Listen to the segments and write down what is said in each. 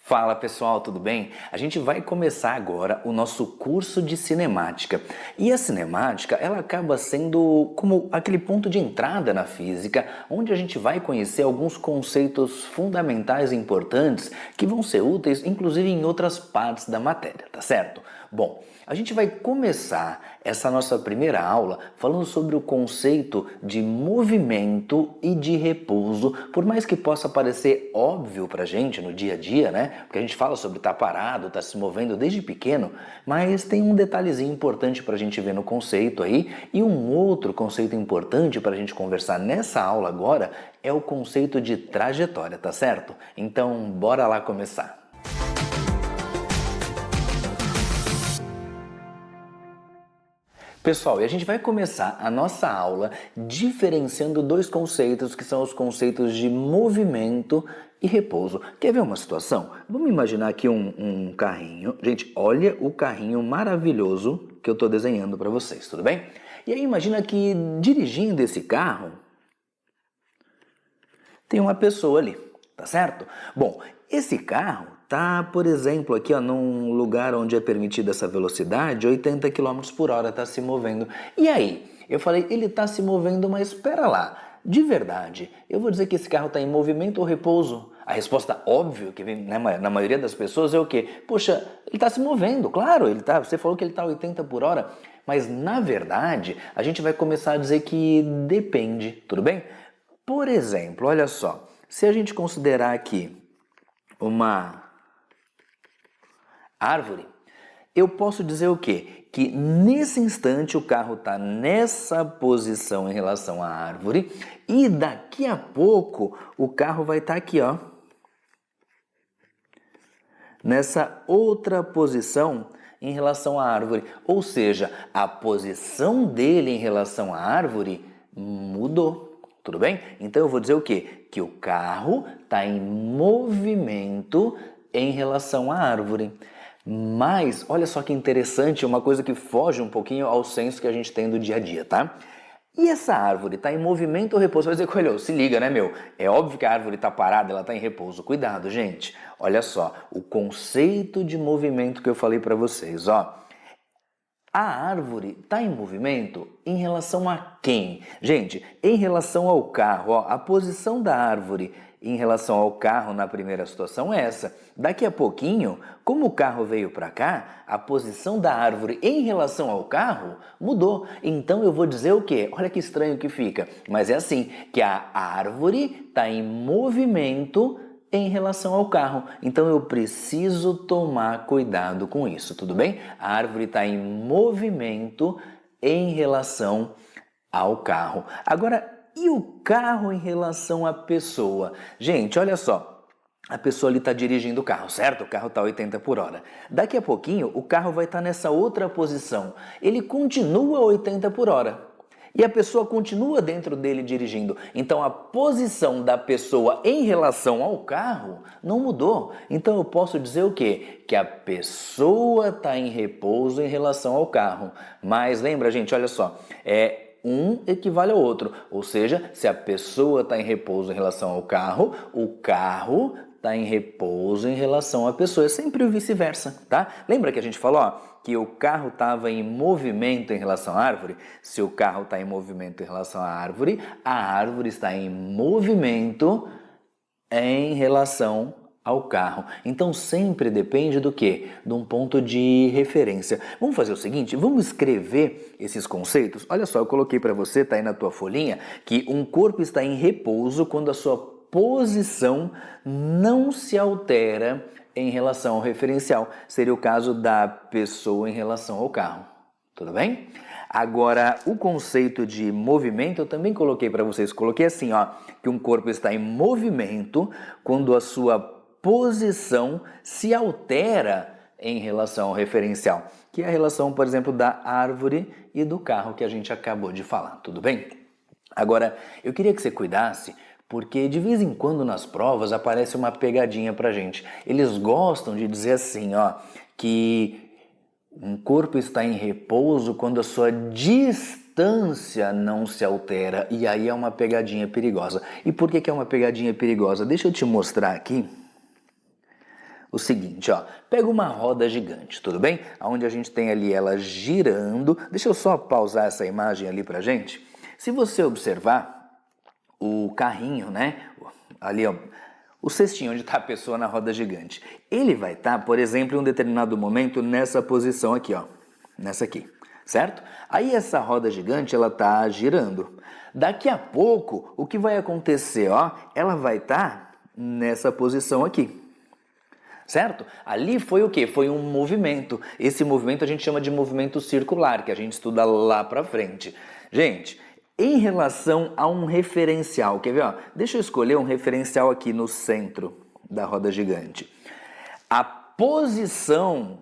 Fala pessoal, tudo bem? A gente vai começar agora o nosso curso de cinemática. E a cinemática, ela acaba sendo como aquele ponto de entrada na física, onde a gente vai conhecer alguns conceitos fundamentais e importantes que vão ser úteis, inclusive em outras partes da matéria, tá certo? Bom, a gente vai começar essa nossa primeira aula falando sobre o conceito de movimento e de repouso, por mais que possa parecer óbvio pra gente no dia a dia, né? Porque a gente fala sobre estar parado, estar se movendo desde pequeno, mas tem um detalhezinho importante pra gente ver no conceito aí, e um outro conceito importante pra gente conversar nessa aula agora é o conceito de trajetória, tá certo? Então, bora lá começar. Pessoal, e a gente vai começar a nossa aula diferenciando dois conceitos que são os conceitos de movimento e repouso. Quer ver uma situação? Vamos imaginar aqui um carrinho. Gente, olha o carrinho maravilhoso que eu estou desenhando para vocês, tudo bem? E aí imagina que dirigindo esse carro tem uma pessoa ali, tá certo? Bom, esse carro tá, por exemplo, aqui ó, num lugar onde é permitida essa velocidade, 80 km por hora tá se movendo. E aí? Eu falei, ele tá se movendo, mas espera lá. De verdade, eu vou dizer que esse carro está em movimento ou repouso? A resposta óbvia que vem na maioria das pessoas é o quê? Poxa, ele está se movendo, claro, você falou que ele está a 80 por hora, mas na verdade a gente vai começar a dizer que depende, tudo bem? Por exemplo, olha só, se a gente considerar aqui uma árvore, eu posso dizer o quê? Que nesse instante o carro está nessa posição em relação à árvore e daqui a pouco o carro vai estar aqui, ó, nessa outra posição em relação à árvore. Ou seja, a posição dele em relação à árvore mudou. Tudo bem? Então eu vou dizer o quê? Que o carro está em movimento em relação à árvore. Mas, olha só que interessante, uma coisa que foge um pouquinho ao senso que a gente tem do dia a dia, tá? E essa árvore está em movimento ou repouso? Você vai dizer, Coelho, se liga, né, meu? É óbvio que a árvore está parada, ela está em repouso. Cuidado, gente. Olha só, o conceito de movimento que eu falei para vocês, ó. A árvore está em movimento em relação a quem? Gente, em relação ao carro, ó, a posição da árvore em relação ao carro na primeira situação é essa. Daqui a pouquinho, como o carro veio para cá, a posição da árvore em relação ao carro mudou. Então eu vou dizer o quê? Olha que estranho que fica. Mas é assim, que a árvore está em movimento em relação ao carro. Então eu preciso tomar cuidado com isso, tudo bem? A árvore está em movimento em relação ao carro. Agora, e o carro em relação à pessoa? Gente, olha só. A pessoa ali está dirigindo o carro, certo? O carro está 80 por hora. Daqui a pouquinho, o carro vai estar nessa outra posição. Ele continua 80 por hora. E a pessoa continua dentro dele dirigindo. Então a posição da pessoa em relação ao carro não mudou. Então eu posso dizer o quê? Que a pessoa está em repouso em relação ao carro. Mas lembra, gente, olha só, um equivale ao outro. Ou seja, se a pessoa está em repouso em relação ao carro, o carro está em repouso em relação à pessoa. É sempre o vice-versa, tá? Lembra que a gente falou, ó, que o carro estava em movimento em relação à árvore? Se o carro está em movimento em relação à árvore, a árvore está em movimento em relação ao carro. Então sempre depende do quê? De um ponto de referência. Vamos fazer o seguinte, vamos escrever esses conceitos. Olha só, eu coloquei para você, tá aí na tua folhinha, que um corpo está em repouso quando a sua posição não se altera em relação ao referencial. Seria o caso da pessoa em relação ao carro. Tudo bem? Agora, o conceito de movimento eu também coloquei para vocês. Coloquei assim, ó, que um corpo está em movimento quando a sua posição se altera em relação ao referencial, que é a relação, por exemplo, da árvore e do carro que a gente acabou de falar. Tudo bem? Agora, eu queria que você cuidasse, porque de vez em quando nas provas aparece uma pegadinha pra gente. Eles gostam de dizer assim, ó, que um corpo está em repouso quando a sua distância não se altera. E aí é uma pegadinha perigosa. E por que é uma pegadinha perigosa? Deixa eu te mostrar aqui o seguinte, ó, pega uma roda gigante, tudo bem? Onde a gente tem ali ela girando. Deixa eu só pausar essa imagem ali pra gente. Se você observar o carrinho, né? Ali, ó, o cestinho onde está a pessoa na roda gigante. Ele vai estar, por exemplo, em um determinado momento nessa posição aqui, ó. Nessa aqui, certo? Aí essa roda gigante, ela tá girando. Daqui a pouco, o que vai acontecer, ó? Ela vai estar nessa posição aqui. Certo? Ali foi o quê? Foi um movimento. Esse movimento a gente chama de movimento circular, que a gente estuda lá pra frente. Gente, em relação a um referencial, quer ver? Ó? Deixa eu escolher um referencial aqui no centro da roda gigante. A posição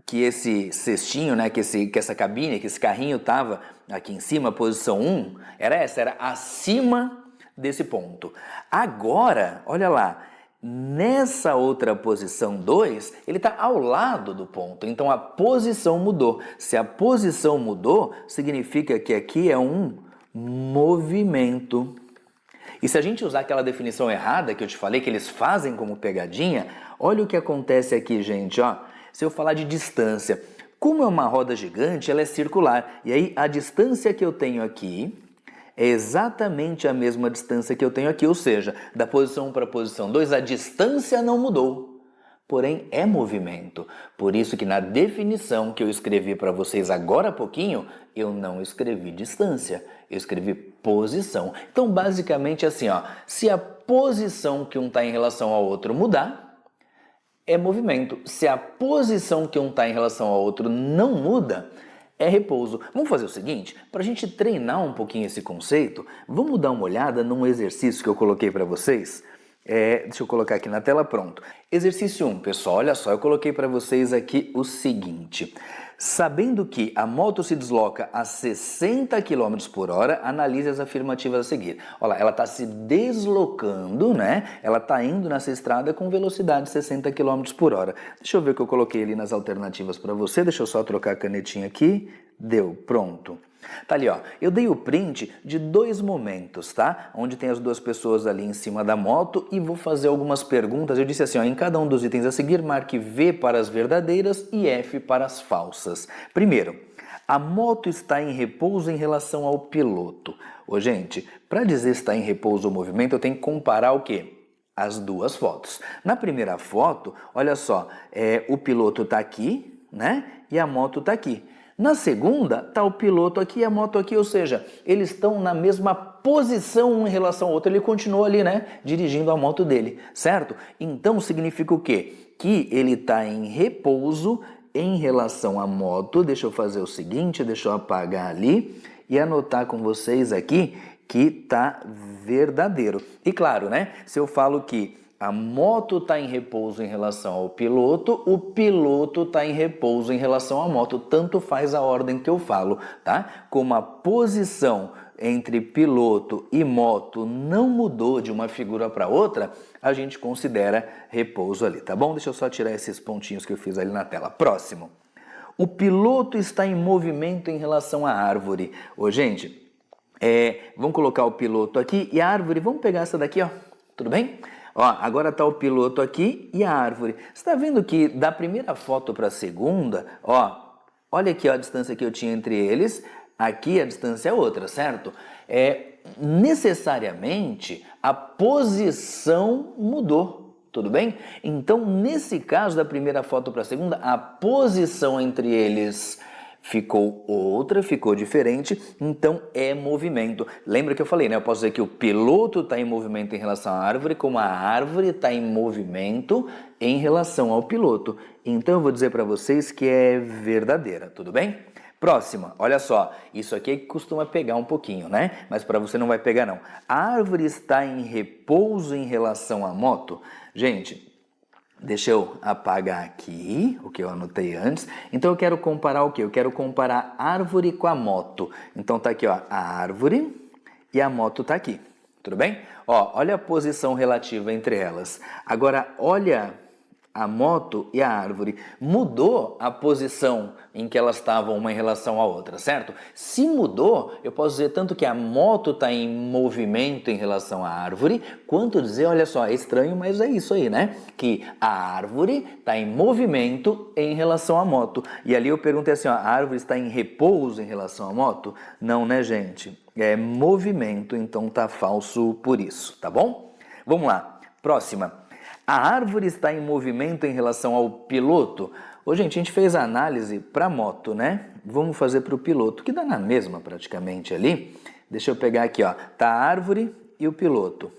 que esse cestinho, né, que essa cabine, que esse carrinho estava aqui em cima, a posição 1, era acima desse ponto. Agora, olha lá, nessa outra posição 2, ele está ao lado do ponto, então a posição mudou. Se a posição mudou, significa que aqui é um movimento. E se a gente usar aquela definição errada que eu te falei, que eles fazem como pegadinha, olha o que acontece aqui, gente, ó. Se eu falar de distância, como é uma roda gigante, ela é circular. E aí a distância que eu tenho aqui é exatamente a mesma distância que eu tenho aqui, ou seja, da posição 1 para a posição 2, a distância não mudou, porém é movimento. Por isso que na definição que eu escrevi para vocês agora há pouquinho, eu não escrevi distância, eu escrevi posição. Então, basicamente assim, ó, se a posição que um está em relação ao outro mudar, é movimento. Se a posição que um está em relação ao outro não muda, é repouso. Vamos fazer o seguinte, para a gente treinar um pouquinho esse conceito, vamos dar uma olhada num exercício que eu coloquei para vocês. Deixa eu colocar aqui na tela, pronto. Exercício 1, pessoal, olha só, eu coloquei para vocês aqui o seguinte. Sabendo que a moto se desloca a 60 km por hora, analise as afirmativas a seguir. Olha lá, ela está se deslocando, né? Ela está indo nessa estrada com velocidade de 60 km por hora. Deixa eu ver o que eu coloquei ali nas alternativas para você. Deixa eu só trocar a canetinha aqui. Deu, pronto. Tá ali, ó. Eu dei o print de 2 momentos, tá? Onde tem as 2 pessoas ali em cima da moto e vou fazer algumas perguntas. Eu disse assim, ó, em cada um dos itens a seguir, marque V para as verdadeiras e F para as falsas. Primeiro, a moto está em repouso em relação ao piloto. Ô, gente, para dizer se está em repouso ou movimento, eu tenho que comparar o quê? As 2 fotos. Na primeira foto, olha só, o piloto está aqui, né? E a moto está aqui. Na segunda, está o piloto aqui e a moto aqui, ou seja, eles estão na mesma posição um em relação ao outro. Ele continua ali, né, dirigindo a moto dele, certo? Então, significa o quê? Que ele está em repouso em relação à moto. Deixa eu fazer o seguinte, deixa eu apagar ali e anotar com vocês aqui que está verdadeiro. E claro, né, se eu falo que a moto está em repouso em relação ao piloto, o piloto está em repouso em relação à moto. Tanto faz a ordem que eu falo, tá? Como a posição entre piloto e moto não mudou de uma figura para outra, a gente considera repouso ali, tá bom? Deixa eu só tirar esses pontinhos que eu fiz ali na tela. Próximo. O piloto está em movimento em relação à árvore. Ô, gente, vamos colocar o piloto aqui e a árvore, vamos pegar essa daqui, ó. Tudo bem? Ó, agora está o piloto aqui e a árvore. Você está vendo que da primeira foto para a segunda, ó, olha aqui ó, a distância que eu tinha entre eles, aqui a distância é outra, certo? Necessariamente a posição mudou, tudo bem? Então, nesse caso da primeira foto para a segunda, a posição entre eles ficou outra, ficou diferente, então é movimento. Lembra que eu falei, né? Eu posso dizer que o piloto está em movimento em relação à árvore, como a árvore está em movimento em relação ao piloto. Então eu vou dizer para vocês que é verdadeira, tudo bem? Próxima, olha só, isso aqui é que costuma pegar um pouquinho, né? Mas para você não vai pegar não. A árvore está em repouso em relação à moto? Gente, deixa eu apagar aqui o que eu anotei antes. Então eu quero comparar o quê? Eu quero comparar a árvore com a moto. Então tá aqui, ó, a árvore e a moto tá aqui. Tudo bem? Ó, olha a posição relativa entre elas. Agora olha a moto e a árvore. Mudou a posição em que elas estavam uma em relação à outra, certo? Se mudou, eu posso dizer tanto que a moto está em movimento em relação à árvore, quanto dizer, olha só, é estranho, mas é isso aí, né? Que a árvore está em movimento em relação à moto. E ali eu perguntei assim, ó, a árvore está em repouso em relação à moto? Não, né, gente? É movimento, então tá falso por isso, tá bom? Vamos lá, próxima. A árvore está em movimento em relação ao piloto? Ô, gente, a gente fez a análise para moto, né? Vamos fazer para o piloto, que dá na mesma praticamente ali. Deixa eu pegar aqui, ó. Tá a árvore e o piloto.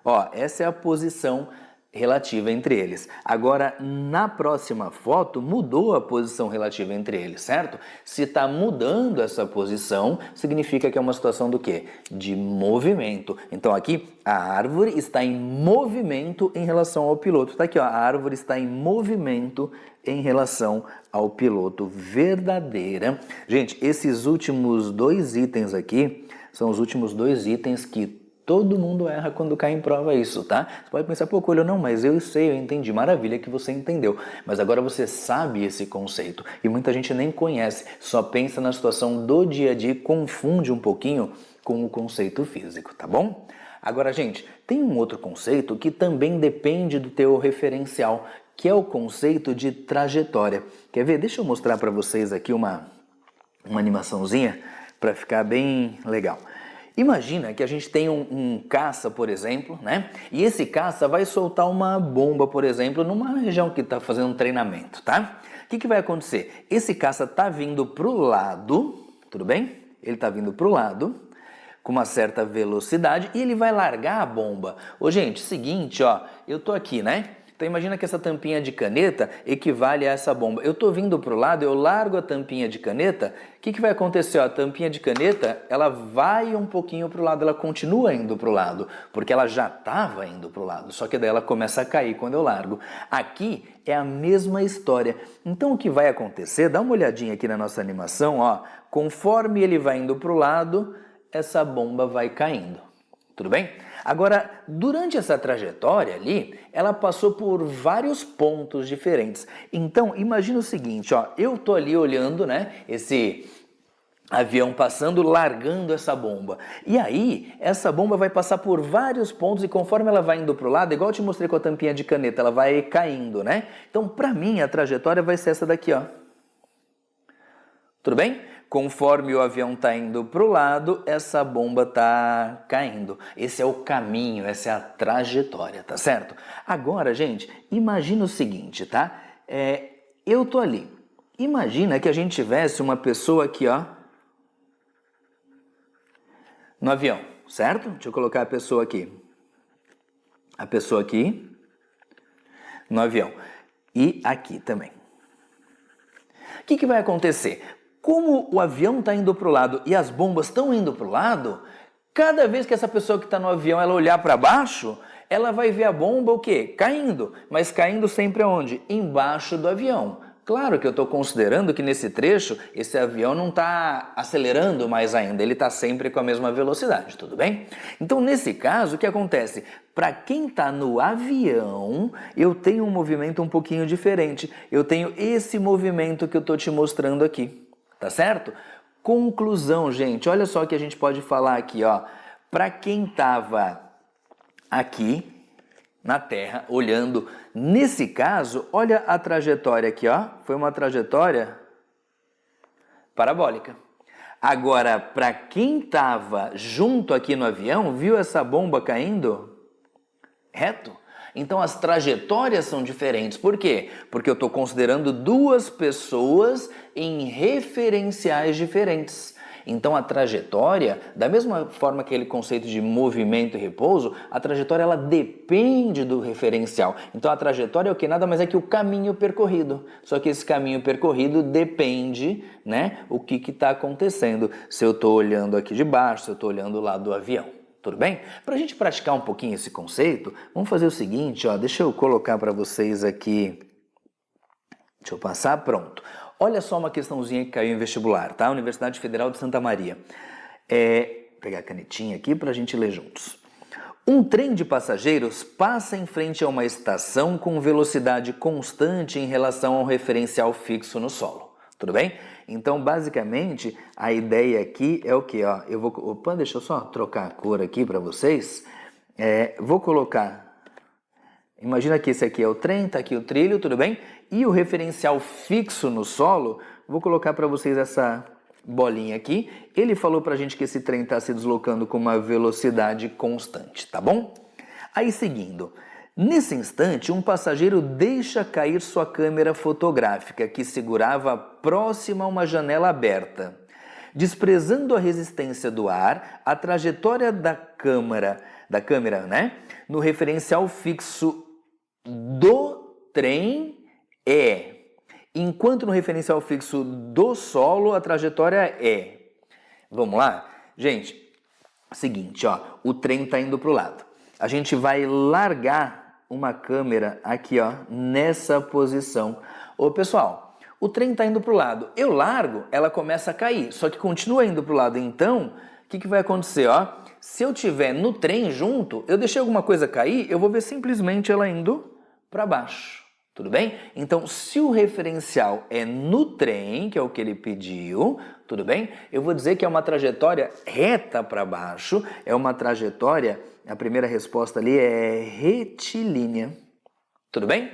Ó, essa é a posição relativa entre eles. Agora, na próxima foto, mudou a posição relativa entre eles, certo? Se está mudando essa posição, significa que é uma situação do quê? De movimento. Então, aqui, a árvore está em movimento em relação ao piloto. Tá aqui, ó, a árvore está em movimento em relação ao piloto. Verdadeira. Gente, esses últimos dois itens aqui são os últimos dois itens que todo mundo erra quando cai em prova isso, tá? Você pode pensar, pô, Coelho, não, mas eu sei, eu entendi. Maravilha que você entendeu. Mas agora você sabe esse conceito. E muita gente nem conhece, só pensa na situação do dia a dia e confunde um pouquinho com o conceito físico, tá bom? Agora, gente, tem um outro conceito que também depende do teu referencial, que é o conceito de trajetória. Quer ver? Deixa eu mostrar para vocês aqui uma animaçãozinha para ficar bem legal. Imagina que a gente tem um caça, por exemplo, né? E esse caça vai soltar uma bomba, por exemplo, numa região que está fazendo um treinamento, tá? O que vai acontecer? Esse caça está vindo para o lado, tudo bem? Ele está vindo para o lado, com uma certa velocidade, e ele vai largar a bomba. Ô, gente, seguinte, ó, eu tô aqui, né? Então imagina que essa tampinha de caneta equivale a essa bomba. Eu estou vindo para o lado, eu largo a tampinha de caneta, o que vai acontecer? Ó, a tampinha de caneta, ela vai um pouquinho para o lado, ela continua indo para o lado, porque ela já estava indo para o lado, só que daí ela começa a cair quando eu largo. Aqui é a mesma história. Então o que vai acontecer, dá uma olhadinha aqui na nossa animação, ó, conforme ele vai indo para o lado, essa bomba vai caindo. Tudo bem? Agora, durante essa trajetória ali, ela passou por vários pontos diferentes. Então, imagina o seguinte, ó, eu tô ali olhando, né, esse avião passando, largando essa bomba. E aí, essa bomba vai passar por vários pontos e conforme ela vai indo para o lado, igual eu te mostrei com a tampinha de caneta, ela vai caindo, né? Então, para mim, a trajetória vai ser essa daqui, ó. Tudo bem? Conforme o avião está indo para o lado, essa bomba está caindo. Esse é o caminho, essa é a trajetória, tá certo? Agora, gente, imagina o seguinte, tá? Eu tô ali. Imagina que a gente tivesse uma pessoa aqui, ó, no avião, certo? Deixa eu colocar a pessoa aqui. A pessoa aqui no avião. E aqui também. O que vai acontecer? Como o avião está indo para o lado e as bombas estão indo para o lado, cada vez que essa pessoa que está no avião ela olhar para baixo, ela vai ver a bomba o quê? Caindo. Mas caindo sempre aonde? Embaixo do avião. Claro que eu estou considerando que nesse trecho esse avião não está acelerando mais ainda, ele está sempre com a mesma velocidade, tudo bem? Então nesse caso o que acontece? Para quem está no avião, eu tenho um movimento um pouquinho diferente, eu tenho esse movimento que eu estou te mostrando aqui, tá certo? Conclusão, gente, olha só o que a gente pode falar aqui, ó. Para quem estava aqui na Terra, olhando, nesse caso, olha a trajetória aqui, ó, foi uma trajetória parabólica. Agora, para quem estava junto aqui no avião, viu essa bomba caindo? Reto. Então as trajetórias são diferentes. Por quê? Porque eu estou considerando duas pessoas em referenciais diferentes. Então a trajetória, da mesma forma que aquele conceito de movimento e repouso, a trajetória ela depende do referencial. Então a trajetória é o que? Nada mais é que o caminho percorrido. Só que esse caminho percorrido depende, né, o que está acontecendo. Se eu estou olhando aqui de baixo, se eu estou olhando lá do avião. Tudo bem? Para a gente praticar um pouquinho esse conceito, vamos fazer o seguinte, ó, deixa eu colocar para vocês aqui, deixa eu passar, pronto. Olha só uma questãozinha que caiu em vestibular, tá? Universidade Federal de Santa Maria. Pegar a canetinha aqui para a gente ler juntos. Um trem de passageiros passa em frente a uma estação com velocidade constante em relação ao referencial fixo no solo. Tudo bem? Então, basicamente, a ideia aqui é o quê? Ó, opa, deixa eu só trocar a cor aqui para vocês. Vou colocar... Imagina que esse aqui é o trem, tá aqui o trilho, tudo bem? E o referencial fixo no solo, vou colocar para vocês essa bolinha aqui. Ele falou pra gente que esse trem está se deslocando com uma velocidade constante, tá bom? Aí seguindo, nesse instante um passageiro deixa cair sua câmera fotográfica que segurava próxima a uma janela aberta. Desprezando a resistência do ar, a trajetória da câmera, né, no referencial fixo do trem é... Enquanto no referencial fixo do solo, a trajetória é... Vamos lá? Gente, seguinte, ó, o trem está indo para o lado. A gente vai largar uma câmera aqui, ó, nessa posição. Ô, pessoal, o trem está indo para o lado. Eu largo, ela começa a cair, só que continua indo para o lado. Então, o que vai acontecer, ó? Se eu tiver no trem junto, eu deixei alguma coisa cair, eu vou ver simplesmente ela indo para baixo. Tudo bem? Então, se o referencial é no trem, que é o que ele pediu, tudo bem? Eu vou dizer que é uma trajetória reta para baixo, é uma trajetória, a primeira resposta ali é retilínea. Tudo bem?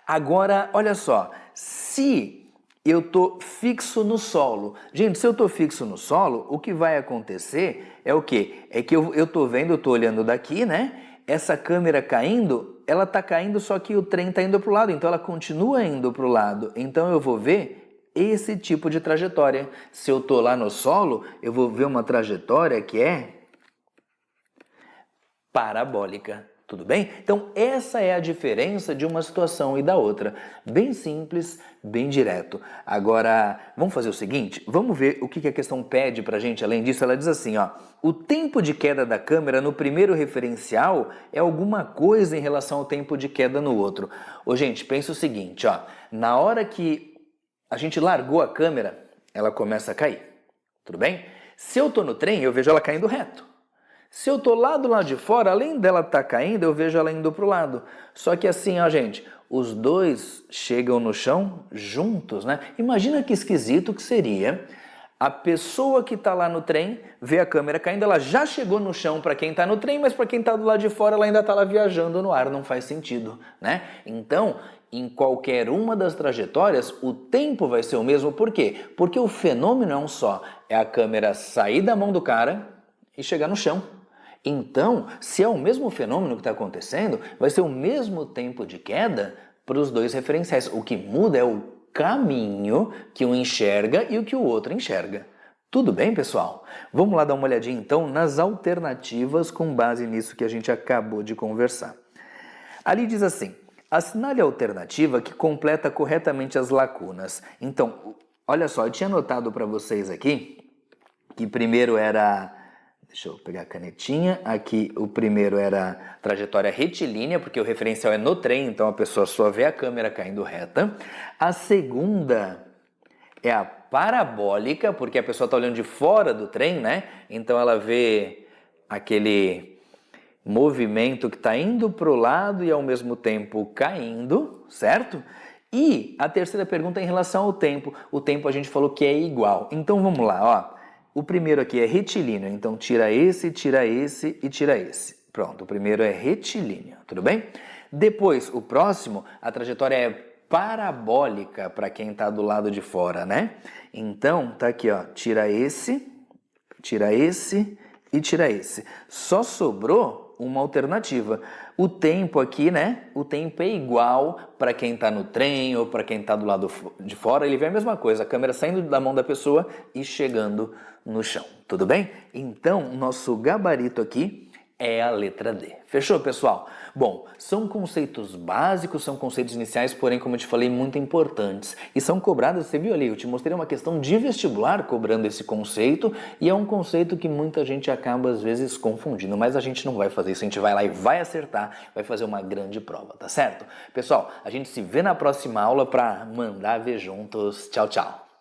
Agora, olha só, se eu estou fixo no solo, gente, se eu estou fixo no solo, o que vai acontecer é o quê? É que eu estou vendo, eu estou olhando daqui, né? Essa câmera caindo, ela está caindo, só que o trem está indo para o lado, então ela continua indo para o lado. Então eu vou ver esse tipo de trajetória. Se eu estou lá no solo, eu vou ver uma trajetória que é parabólica. Tudo bem? Então essa é a diferença de uma situação e da outra. Bem simples, bem direto. Agora, vamos fazer o seguinte? Vamos ver o que a questão pede pra gente. Além disso, ela diz assim, ó. O tempo de queda da câmera no primeiro referencial é alguma coisa em relação ao tempo de queda no outro. Ô, gente, pensa o seguinte, ó. Na hora que a gente largou a câmera, ela começa a cair. Tudo bem? Se eu tô no trem, eu vejo ela caindo reto. Se eu tô lá do lado de fora, além dela estar caindo, eu vejo ela indo pro lado. Só que assim, ó, gente, os dois chegam no chão juntos, né? Imagina que esquisito que seria a pessoa que tá lá no trem, vê a câmera caindo, ela já chegou no chão para quem tá no trem, mas para quem tá do lado de fora, ela ainda tá lá viajando no ar, não faz sentido, né? Então, em qualquer uma das trajetórias, o tempo vai ser o mesmo. Por quê? Porque o fenômeno é um só. É a câmera sair da mão do cara e chegar no chão. Então, se é o mesmo fenômeno que está acontecendo, vai ser o mesmo tempo de queda para os dois referenciais. O que muda é o caminho que um enxerga e o que o outro enxerga. Tudo bem, pessoal? Vamos lá dar uma olhadinha então nas alternativas com base nisso que a gente acabou de conversar. Ali diz assim, assinale a alternativa que completa corretamente as lacunas. Então, olha só, eu tinha anotado para vocês aqui que primeiro era... Deixa eu pegar a canetinha. Aqui o primeiro era trajetória retilínea, porque o referencial é no trem, então a pessoa só vê a câmera caindo reta. A segunda é a parabólica, porque a pessoa está olhando de fora do trem, né? Então ela vê aquele movimento que está indo para o lado e ao mesmo tempo caindo, certo? E a terceira pergunta é em relação ao tempo. O tempo a gente falou que é igual. Então vamos lá, ó. O primeiro aqui é retilíneo, então tira esse e tira esse. Pronto, o primeiro é retilíneo, tudo bem? Depois, o próximo, a trajetória é parabólica para quem está do lado de fora, né? Então, tá aqui, ó, tira esse e tira esse. Só sobrou uma alternativa. O tempo aqui, né? O tempo é igual para quem está no trem ou para quem está do lado de fora. Ele vê a mesma coisa, a câmera saindo da mão da pessoa e chegando no chão. Tudo bem? Então, nosso gabarito aqui é a letra D. Fechou, pessoal? Bom, são conceitos básicos, são conceitos iniciais, porém, como eu te falei, muito importantes. E são cobrados, você viu ali, eu te mostrei uma questão de vestibular cobrando esse conceito, e é um conceito que muita gente acaba, às vezes, confundindo. Mas a gente não vai fazer isso, a gente vai lá e vai acertar, vai fazer uma grande prova, tá certo? Pessoal, a gente se vê na próxima aula para mandar ver juntos. Tchau, tchau!